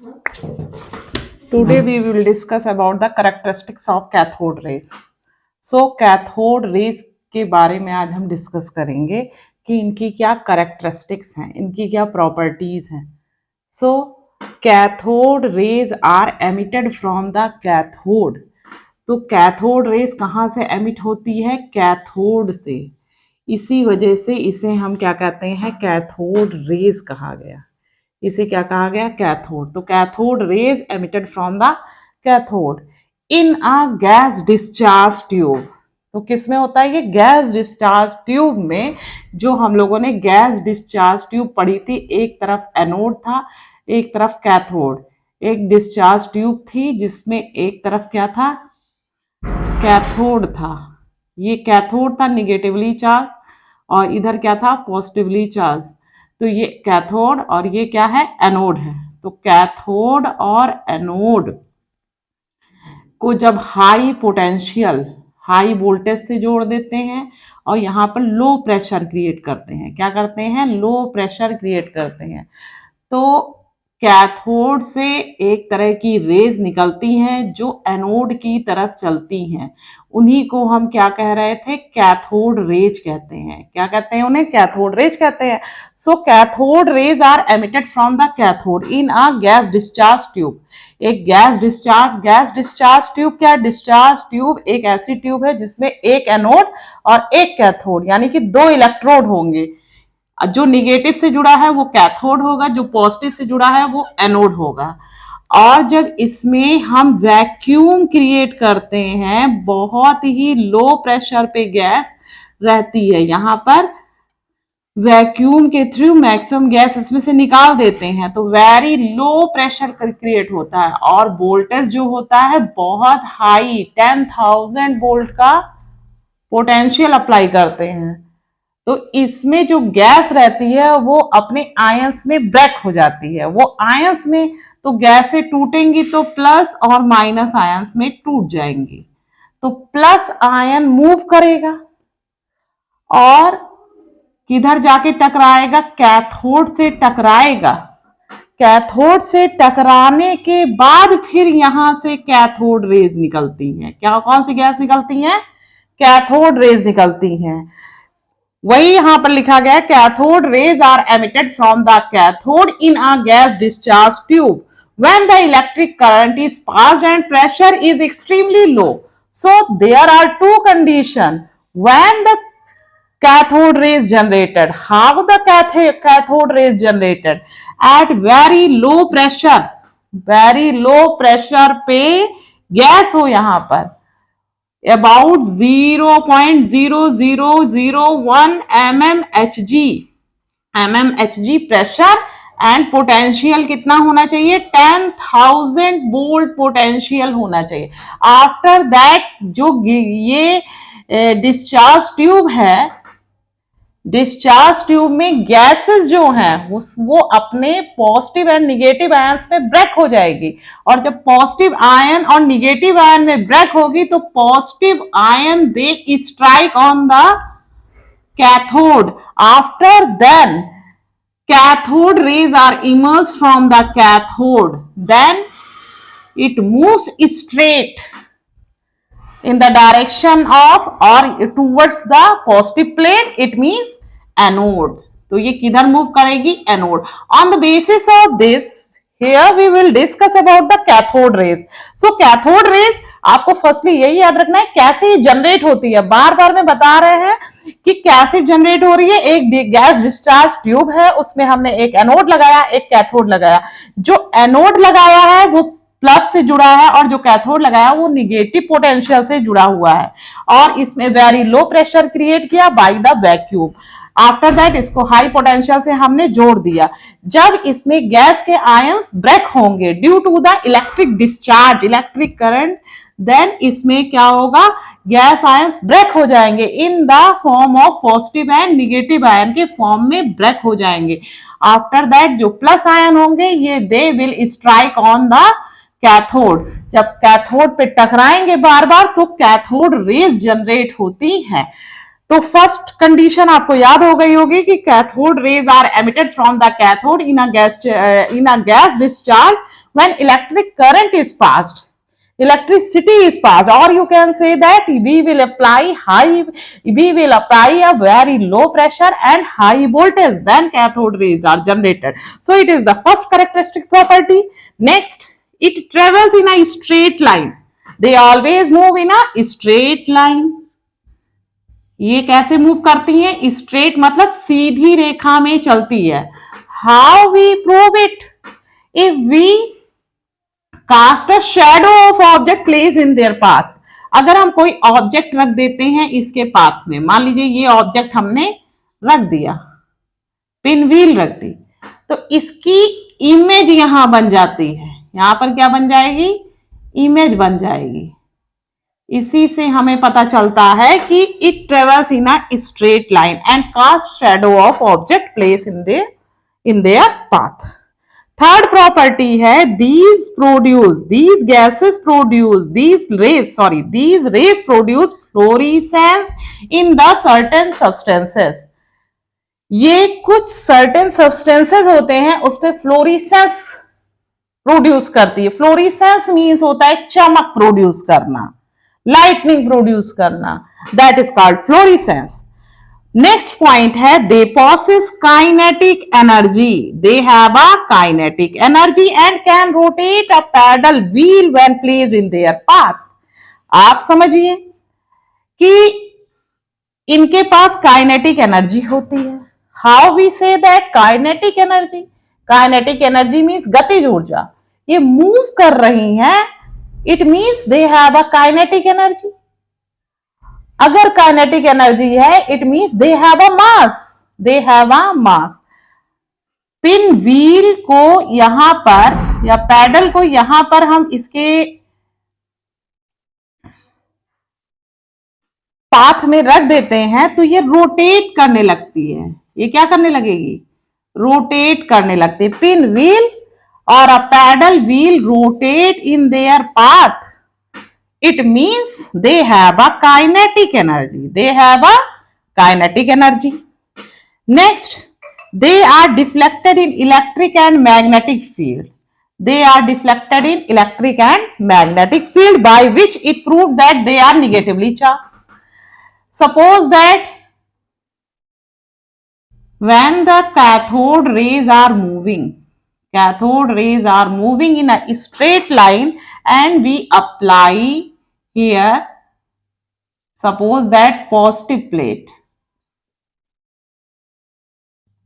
Today we will discuss about the characteristics of cathode rays. So cathode rays के बारे में आज हम डिस्कस करेंगे कि इनकी क्या कैरेक्टरिस्टिक्स हैं, इनकी क्या प्रॉपर्टीज हैं. So cathode rays are emitted from the cathode. तो कैथोड रेज कहाँ से एमिट होती है? कैथोड से. इसी वजह से इसे हम क्या कहते हैं? कैथोड रेज कहा गया. इसे क्या कहा गया? कैथोड. तो cathode rays emitted from the cathode in a gas discharge tube. तो किस में होता है ये? गैस डिस्चार्ज ट्यूब में. जो हम लोगों ने गैस डिस्चार्ज ट्यूब पढ़ी थी, एक तरफ एनोड था, एक तरफ कैथोड. एक डिस्चार्ज ट्यूब थी जिसमें एक तरफ क्या था? कैथोड था. ये कैथोड था निगेटिवली चार्ज, और इधर क्या था? Positively charge. तो ये कैथोड और ये क्या है? एनोड है. तो कैथोड और एनोड को जब हाई पोटेंशियल, हाई वोल्टेज से जोड़ देते हैं और यहाँ पर लो प्रेशर क्रिएट करते हैं. क्या करते हैं? लो प्रेशर क्रिएट करते हैं. तो कैथोड से एक तरह की रेज निकलती हैं जो एनोड की तरफ चलती हैं. उन्हीं को हम क्या कह रहे थे? कैथोड रेज कहते हैं. क्या कहते हैं उन्हें? कैथोड रेज कहते हैं. So cathode rays are emitted from the cathode in a gas discharge tube. एक गैस डिस्चार्ज ट्यूब क्या? डिस्चार्ज ट्यूब एक ऐसी ट्यूब है जिसमें एक एनोड और एक कैथोड, यानी कि दो इलेक्ट्रोड होंगे. जो निगेटिव से जुड़ा है वो कैथोड होगा, जो पॉजिटिव से जुड़ा है वो एनोड होगा. और जब इसमें हम वैक्यूम क्रिएट करते हैं, बहुत ही लो प्रेशर पे गैस रहती है, यहाँ पर वैक्यूम के थ्रू मैक्सिमम गैस इसमें से निकाल देते हैं, तो वेरी लो प्रेशर क्रिएट होता है और वोल्टेज जो होता है बहुत हाई, 10,000 वोल्ट का पोटेंशियल अप्लाई करते हैं. तो इसमें जो गैस रहती है वो अपने आयंस में ब्रेक हो जाती है. वो आयंस में तो गैसें टूटेंगी तो प्लस और माइनस आयंस में टूट जाएंगी. तो प्लस आयन मूव करेगा और किधर जाके टकराएगा? कैथोड से टकराएगा. कैथोड से टकराने के बाद फिर यहां से कैथोड रेज निकलती हैं. क्या? कौन सी गैस निकलती हैं? कैथोड रेज निकलती हैं. वही यहां पर लिखा गया है, cathode rays are emitted from the cathode in a gas discharge tube when the electric current is passed and pressure is extremely low. So there are two conditions when the cathode rays generated. How the cathode rays generated? At very low pressure. very low pressure पे gas हो यहां पर about 0.0001 mmHg pressure and potential कितना होना चाहिए? 10,000 volt potential होना चाहिए. After that जो ये डिस्चार्ज ट्यूब है, डिस्चार्ज ट्यूब में गैसेस जो हैं वो अपने पॉजिटिव एंड निगेटिव आयंस में ब्रेक हो जाएगी. और जब पॉजिटिव आयन और निगेटिव आयन में ब्रेक होगी तो positive ion they strike on the cathode. After then cathode rays are emerged from the cathode, then it moves straight in the direction of or towards the positive plane, it means anode. तो ये किधर move करेगी? Anode. On the basis of this, here we will discuss about the cathode rays. So cathode rays आपको firstly यही याद रखना है कैसे ये जनरेट होती है. बार बार में बता रहे हैं कि कैसे जनरेट हो रही है. एक गैस डिस्चार्ज ट्यूब है, उसमें हमने एक एनोड लगाया, एक कैथोड लगाया. जो एनोड लगाया है वो प्लस से जुड़ा है और जो कैथोड लगाया वो निगेटिव पोटेंशियल से जुड़ा हुआ है. और इसमें वेरी लो प्रेशर क्रिएट किया by the vacuum. After that इसको हाई पोटेंशियल से हमने जोड़ दिया. जब इसमें गैस के आयंस ब्रेक होंगे due to the electric discharge, electric current, then इसमें क्या होगा? गैस आयंस ब्रेक हो जाएंगे in the form of positive and negative ion के फॉर्म में ब्रेक हो जाएंगे. आफ्टर दैट जो प्लस आयन होंगे ये they will strike on the cathode. जब कैथोड पे टकराएंगे बार बार तो कैथोड रेज जनरेट होती हैं. तो फर्स्ट कंडीशन आपको याद हो गई होगी कि cathode rays are emitted from the cathode in a gas discharge when electric current is passed, electricity is passed, or you can say that we will apply a very low pressure and high voltage, then cathode rays are generated. So it is the first characteristic property. Next, it travels in a straight line. They always move in a straight line. ये कैसे move करती हैं? Straight मतलब सीधी रेखा में चलती है. How we prove it? If we cast a shadow of object place in their path. अगर हम कोई ऑब्जेक्ट रख देते हैं इसके पाथ में, मान लीजिए ये ऑब्जेक्ट हमने रख दिया, पिन व्हील रख दी, तो इसकी इमेज यहां बन जाती है. यहां पर क्या बन जाएगी? इमेज बन जाएगी. इसी से हमें पता चलता है कि it travels in a straight line and cast shadow of object place in their path. Third property है these gases produce these rays produce fluorescence in the certain substances. ये कुछ certain substances होते हैं उस पे फ्लोरिसेंस प्रोड्यूस करती है. Florescence means होता है चमक प्रोड्यूस करना, लाइटनिंग प्रोड्यूस करना, that is called fluorescence. Next point है they possess kinetic energy. They have a kinetic energy and can rotate a paddle wheel when placed in their path. आप समझिए कि इनके पास काइनेटिक एनर्जी होती है. How we say that? Kinetic energy, kinetic energy means गतिज ऊर्जा. ये मूव कर रही हैं, it means they have a kinetic energy. अगर काइनेटिक एनर्जी है it means they have a mass, they have a mass. Pin wheel को यहां पर या पैडल को यहां पर हम इसके पाथ में रख देते हैं तो ये रोटेट करने लगती है. ये क्या करने लगेगी? रोटेट करने लगती है. पिन व्हील और a paddle wheel rotate in their path. It means they have a kinetic energy. They have a kinetic energy. Next, they are deflected in electric and magnetic field. They are deflected in electric and magnetic field by which it proved that they are negatively charged. Suppose that when the cathode rays are moving in a straight line and we apply here, suppose that positive plate,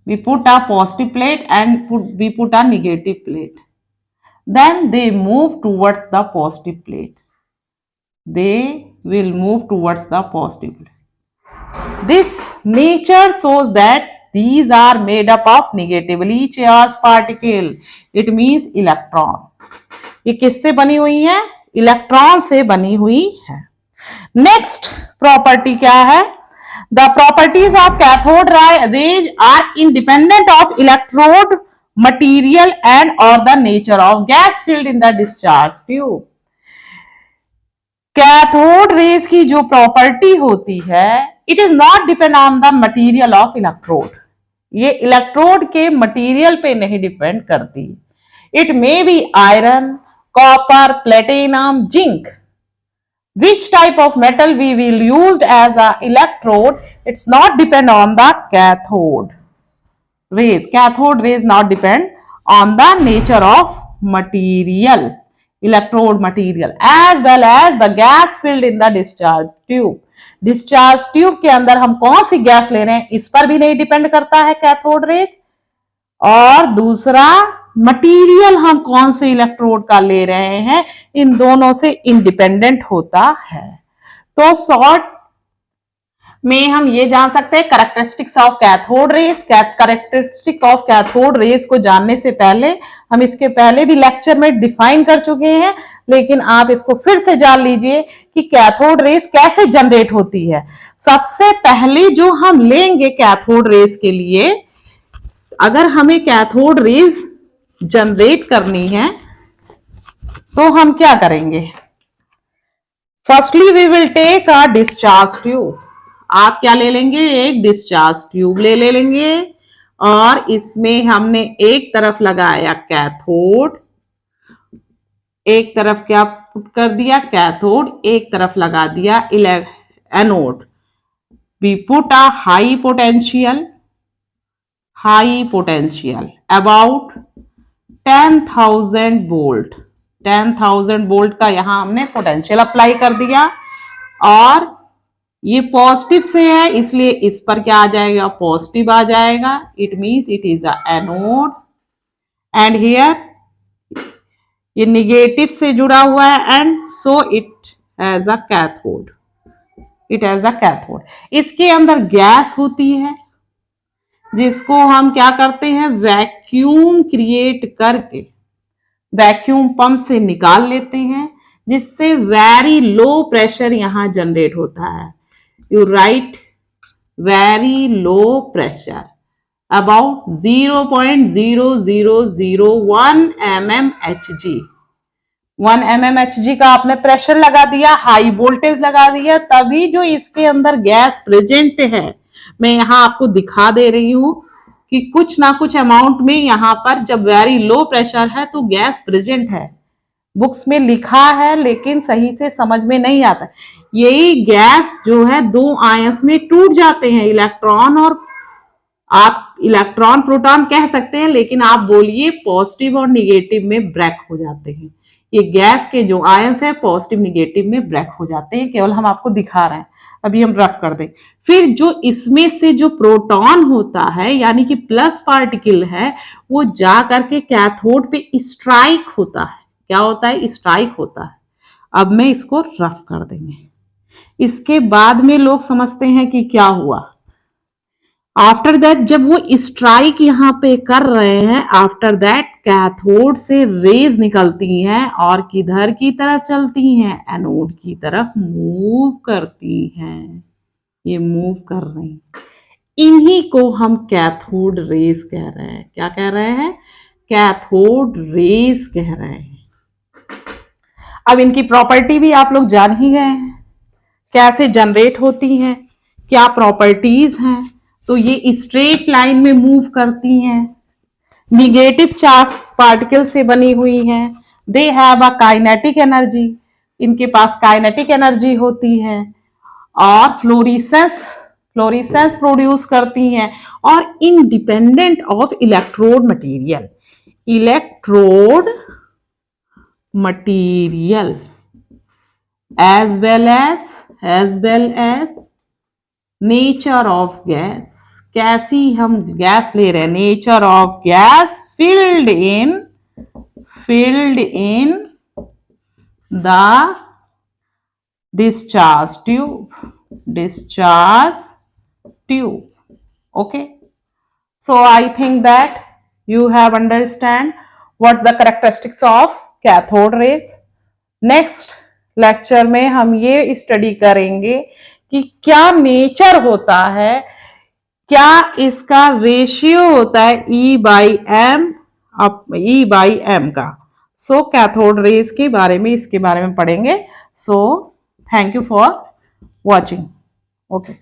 we put a positive plate and we put a negative plate, then they move towards the positive plate. They will move towards the positive plate. This nature shows that these are made up of negatively charged particle. It means electron. ये किससे बनी हुई है? Electron से बनी हुई है. Next property क्या है? The properties of cathode rays are independent of electrode material and और the nature of gas field in the discharge tube. Cathode rays की जो प्रॉपर्टी होती है it is not depend on the material of electrode. ये electrode के material पे नहीं depend करती. It may be iron, copper, platinum, zinc. Which type of metal we will use as a electrode, it's not depend on the cathode rays. Cathode rays not depend on the nature of material, electrode material, as well as the gas filled in the discharge tube. Discharge tube के अंदर हम कौन सी gas ले रहे हैं इस पर भी नहीं डिपेंड करता है कैथोड रेज. और दूसरा मटेरियल हम कौन से इलेक्ट्रोड का ले रहे हैं, इन दोनों से इंडिपेंडेंट होता है. तो शॉर्ट में हम ये जान सकते हैं characteristics of cathode raise. Characteristic of cathode raise को जानने से पहले हम इसके पहले भी लेक्चर में डिफाइन कर चुके हैं, लेकिन आप इसको फिर से जान लीजिए कि कैथोड रेज कैसे जनरेट होती है. सबसे पहले जो हम लेंगे कैथोड रेज के लिए, अगर हमें कैथोड रेज जनरेट करनी है तो हम क्या करेंगे? Firstly we will take a discharge tube. आप क्या ले लेंगे, एक डिस्चार्ज ट्यूब ले लेंगे और इसमें हमने एक तरफ लगाया कैथोड, एक तरफ क्या पुट कर दिया कैथोड, एक तरफ लगा दिया anode. We put a high potential about 10,000 volt. 10,000 volt का यहां हमने पोटेंशियल अप्लाई कर दिया और ये पॉजिटिव से है इसलिए इस पर क्या आ जाएगा, पॉजिटिव आ जाएगा। It means it is a anode and here ये निगेटिव से जुड़ा हुआ है and so it has a cathode. It has a cathode. इसके अंदर गैस होती है जिसको हम क्या करते हैं, वैक्यूम क्रिएट करके वैक्यूम पंप से निकाल लेते हैं जिससे वेरी लो प्रेशर यहां जनरेट होता है। You right very low pressure about 0.0001 mmHg। 1 mmHg का आपने प्रेशर लगा दिया, हाई वोल्टेज लगा दिया, तभी जो इसके अंदर गैस प्रेजेंट है, मैं यहां आपको दिखा दे रही हूं कि कुछ ना कुछ अमाउंट में यहां पर जब वेरी लो प्रेशर है तो गैस प्रेजेंट है। बुक्स में लिखा है लेकिन सही से समझ में नहीं आता। यही गैस जो है दो आयंस में टूट जाते हैं, इलेक्ट्रॉन और, आप इलेक्ट्रॉन प्रोटॉन कह सकते हैं लेकिन आप बोलिए पॉजिटिव और निगेटिव में ब्रेक हो जाते हैं। ये गैस के जो आयंस है पॉजिटिव निगेटिव में ब्रेक हो जाते हैं, केवल हम आपको दिखा रहे हैं। अभी हम रफ कर दें। फिर जो इसमें से जो प्रोटॉन होता है यानी कि प्लस पार्टिकल है, वो जा करके कैथोड पे स्ट्राइक होता है। क्या होता है, स्ट्राइक होता है। अब मैं इसको रफ कर देंगे। इसके बाद में लोग समझते हैं कि क्या हुआ। आफ्टर दैट जब वो स्ट्राइक यहां पे कर रहे हैं, आफ्टर दैट कैथोड से रेज निकलती हैं और किधर की तरफ चलती हैं, एनोड की तरफ मूव करती हैं। ये मूव कर रही हैं, इन्हीं को हम कैथोड रेज कह रहे हैं। क्या कह रहे हैं, कैथोड रेज कह रहे हैं। अब इनकी प्रॉपर्टी भी आप लोग जान ही गए हैं, कैसे जनरेट होती हैं, क्या प्रॉपर्टीज हैं। तो ये स्ट्रेट लाइन में मूव करती हैं, निगेटिव चार्ज पार्टिकल से बनी हुई हैं। दे हैव अ काइनेटिक एनर्जी, इनके पास काइनेटिक एनर्जी होती है और फ्लोरेसेंस प्रोड्यूस करती हैं और independent of electrode material as well as nature of gas. कैसी हम गैस ले रहे हैं, nature of gas filled in the discharge tube. Okay, so I think that you have understand what's the characteristics of cathode rays. Next lecture में हम ये study करेंगे कि क्या नेचर होता है, क्या इसका रेशियो होता है E बाई एम का। सो कैथोड रेज के बारे में, इसके बारे में पढ़ेंगे। So thank you for watching. Okay.